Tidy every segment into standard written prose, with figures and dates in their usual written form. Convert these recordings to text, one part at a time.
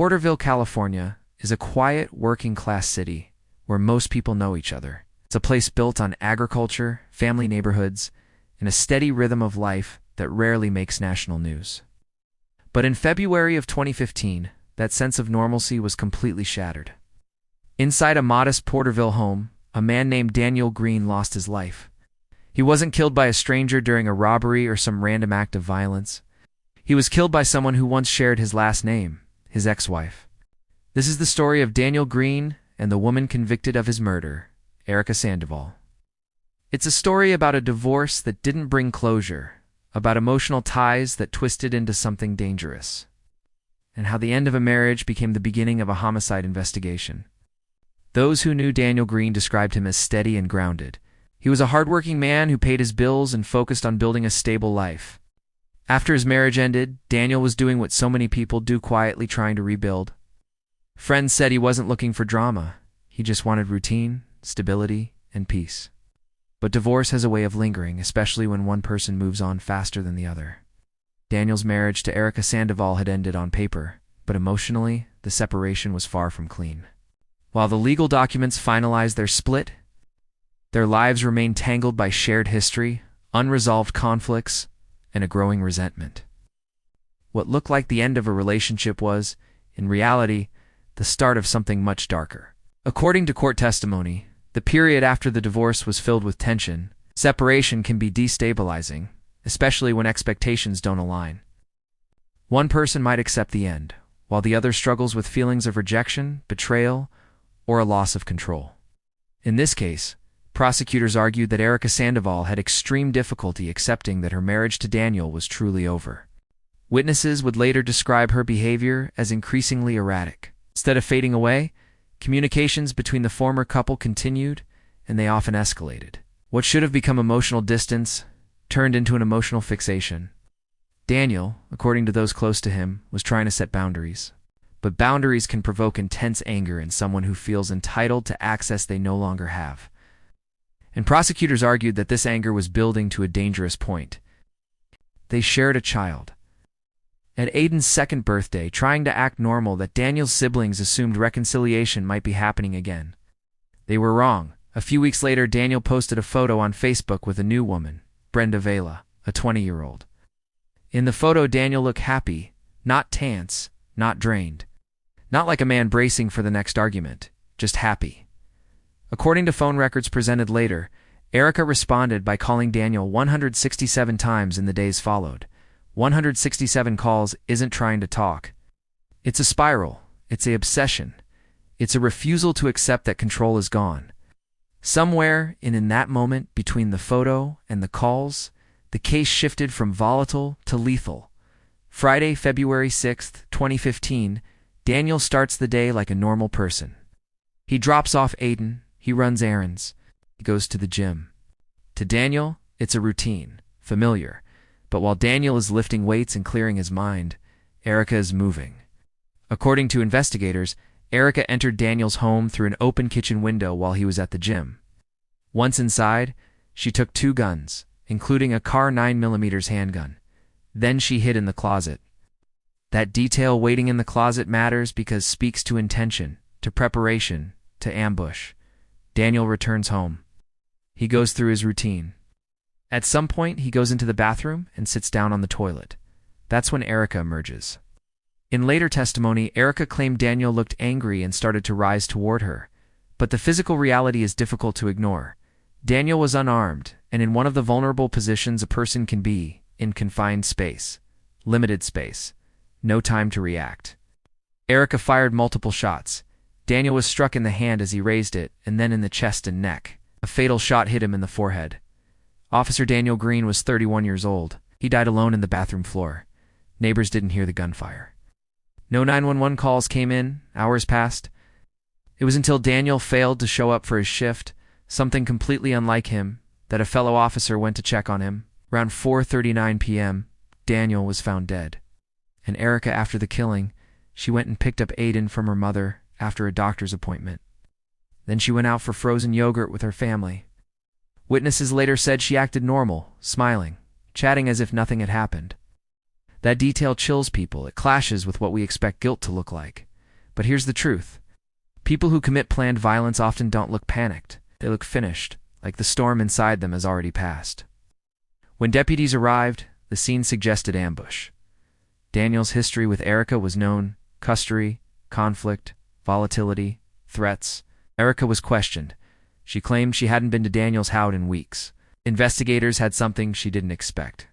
Porterville, California, is a quiet, working-class city where most people know each other. It's a place built on agriculture, family neighborhoods, and a steady rhythm of life that rarely makes national news. But in February of 2015, that sense of normalcy was completely shattered. Inside a modest Porterville home, a man named Daniel Green lost his life. He wasn't killed by a stranger during a robbery or some random act of violence. He was killed by someone who once shared his last name, his ex-wife. This is the story of Daniel Green and the woman convicted of his murder, Erika Sandoval. It's a story about a divorce that didn't bring closure, about emotional ties that twisted into something dangerous, and how the end of a marriage became the beginning of a homicide investigation. Those who knew Daniel Green described him as steady and grounded. He was a hardworking man who paid his bills and focused on building a stable life. After his marriage ended, Daniel was doing what so many people do, quietly trying to rebuild. Friends said he wasn't looking for drama. He just wanted routine, stability, and peace. But divorce has a way of lingering, especially when one person moves on faster than the other. Daniel's marriage to Erika Sandoval had ended on paper, but emotionally, the separation was far from clean. While the legal documents finalized their split, their lives remained tangled by shared history, unresolved conflicts, and a growing resentment. What looked like the end of a relationship was, in reality, the start of something much darker. According to court testimony, the period after the divorce was filled with tension. Separation can be destabilizing, especially when expectations don't align. One person might accept the end, while the other struggles with feelings of rejection, betrayal, or a loss of control. In this case, prosecutors argued that Erika Sandoval had extreme difficulty accepting that her marriage to Daniel was truly over. Witnesses would later describe her behavior as increasingly erratic. Instead of fading away, communications between the former couple continued, and they often escalated. What should have become emotional distance turned into an emotional fixation. Daniel, according to those close to him, was trying to set boundaries. But boundaries can provoke intense anger in someone who feels entitled to access they no longer have. And prosecutors argued that this anger was building to a dangerous point. They shared a child. At Aiden's second birthday, trying to act normal, that Daniel's siblings assumed reconciliation might be happening again. They were wrong. A few weeks later, Daniel posted a photo on Facebook with a new woman, Brenda Vela, a 20-year-old. In the photo, Daniel looked happy, not tense, not drained. Not like a man bracing for the next argument, just happy. According to phone records presented later, Erika responded by calling Daniel 167 times in the days followed. 167 calls isn't trying to talk. It's a spiral. It's an obsession. It's a refusal to accept that control is gone. Somewhere in that moment between the photo and the calls, the case shifted from volatile to lethal. Friday, February 6, 2015, Daniel starts the day like a normal person. He drops off Aiden, he runs errands, he goes to the gym. To Daniel, it's a routine, familiar. But while Daniel is lifting weights and clearing his mind, Erika is moving. According to investigators, Erika entered Daniel's home through an open kitchen window while he was at the gym. Once inside, she took 2 guns, including a Car 9mm handgun. Then she hid in the closet. That detail, waiting in the closet, matters because it speaks to intention, to preparation, to ambush. Daniel returns home. He goes through his routine. At some point, he goes into the bathroom and sits down on the toilet. That's when Erika emerges. In later testimony, Erika claimed Daniel looked angry and started to rise toward her. But the physical reality is difficult to ignore. Daniel was unarmed, and in one of the vulnerable positions a person can be, in confined space, limited space, no time to react. Erika fired multiple shots. Daniel was struck in the hand as he raised it, and then in the chest and neck. A fatal shot hit him in the forehead. Officer Daniel Green was 31 years old. He died alone in the bathroom floor. Neighbors didn't hear the gunfire. No 911 calls came in. Hours passed. It was until Daniel failed to show up for his shift, something completely unlike him, that a fellow officer went to check on him. Around 4:39 p.m., Daniel was found dead. And Erika, after the killing, she went and picked up Aiden from her mother after a doctor's appointment. Then she went out for frozen yogurt with her family. Witnesses later said she acted normal, smiling, chatting as if nothing had happened. That detail chills people. It clashes with what we expect guilt to look like. But here's the truth. People who commit planned violence often don't look panicked. They look finished, like the storm inside them has already passed. When deputies arrived, the scene suggested ambush. Daniel's history with Erika was known: custody, conflict, volatility, threats. Erika was questioned. She claimed she hadn't been to Daniel's house in weeks. Investigators had something she didn't expect: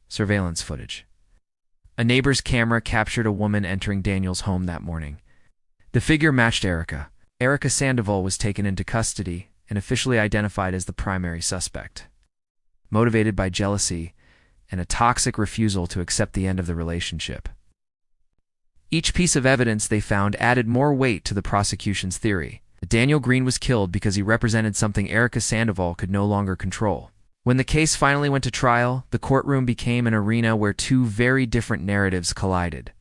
surveillance footage. A neighbor's camera captured a woman entering Daniel's home that morning. The figure matched Erika. Erika Sandoval was taken into custody and officially identified as the primary suspect. Motivated by jealousy and a toxic refusal to accept the end of the relationship. Each piece of evidence they found added more weight to the prosecution's theory. Daniel Green was killed because he represented something Erika Sandoval could no longer control. When the case finally went to trial, the courtroom became an arena where two very different narratives collided.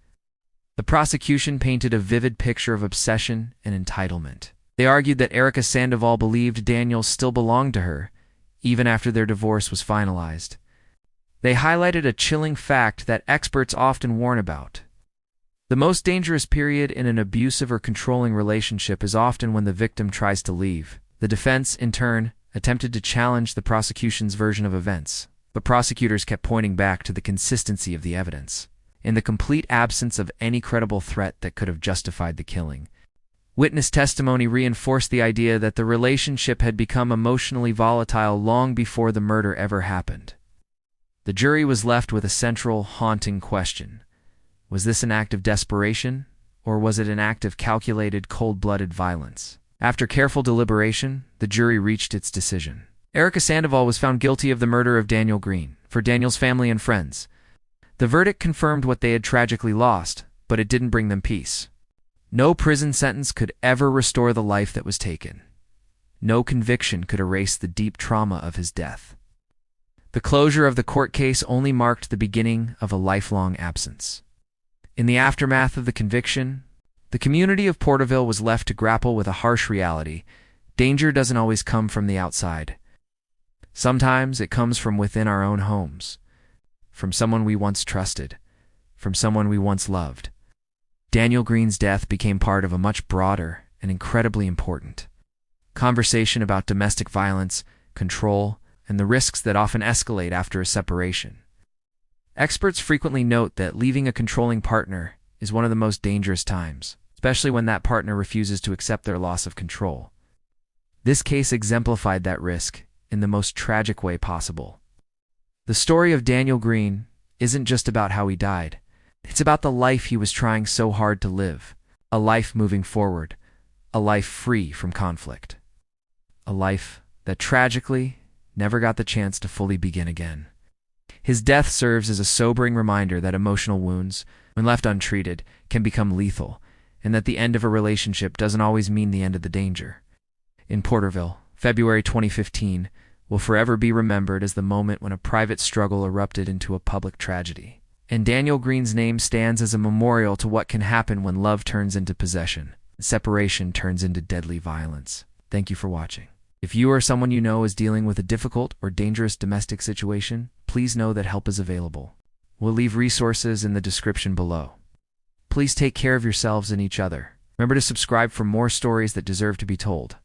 The prosecution painted a vivid picture of obsession and entitlement. They argued that Erika Sandoval believed Daniel still belonged to her, even after their divorce was finalized. They highlighted a chilling fact that experts often warn about. The most dangerous period in an abusive or controlling relationship is often when the victim tries to leave. The defense, in turn, attempted to challenge the prosecution's version of events, but prosecutors kept pointing back to the consistency of the evidence, in the complete absence of any credible threat that could have justified the killing. Witness testimony reinforced the idea that the relationship had become emotionally volatile long before the murder ever happened. The jury was left with a central, haunting question. Was this an act of desperation, or was it an act of calculated, cold-blooded violence? After careful deliberation, the jury reached its decision. Erika Sandoval was found guilty of the murder of Daniel Green, for Daniel's family and friends. The verdict confirmed what they had tragically lost, but it didn't bring them peace. No prison sentence could ever restore the life that was taken. No conviction could erase the deep trauma of his death. The closure of the court case only marked the beginning of a lifelong absence. In the aftermath of the conviction, the community of Porterville was left to grapple with a harsh reality. Danger doesn't always come from the outside. Sometimes it comes from within our own homes, from someone we once trusted, from someone we once loved. Daniel Green's death became part of a much broader and incredibly important conversation about domestic violence, control, and the risks that often escalate after a separation. Experts frequently note that leaving a controlling partner is one of the most dangerous times, especially when that partner refuses to accept their loss of control. This case exemplified that risk in the most tragic way possible. The story of Daniel Green isn't just about how he died. It's about the life he was trying so hard to live, a life moving forward, a life free from conflict, a life that tragically never got the chance to fully begin again. His death serves as a sobering reminder that emotional wounds, when left untreated, can become lethal, and that the end of a relationship doesn't always mean the end of the danger. In Porterville, February 2015, will forever be remembered as the moment when a private struggle erupted into a public tragedy. And Daniel Green's name stands as a memorial to what can happen when love turns into possession, and separation turns into deadly violence. Thank you for watching. If you or someone you know is dealing with a difficult or dangerous domestic situation, please know that help is available. We'll leave resources in the description below. Please take care of yourselves and each other. Remember to subscribe for more stories that deserve to be told.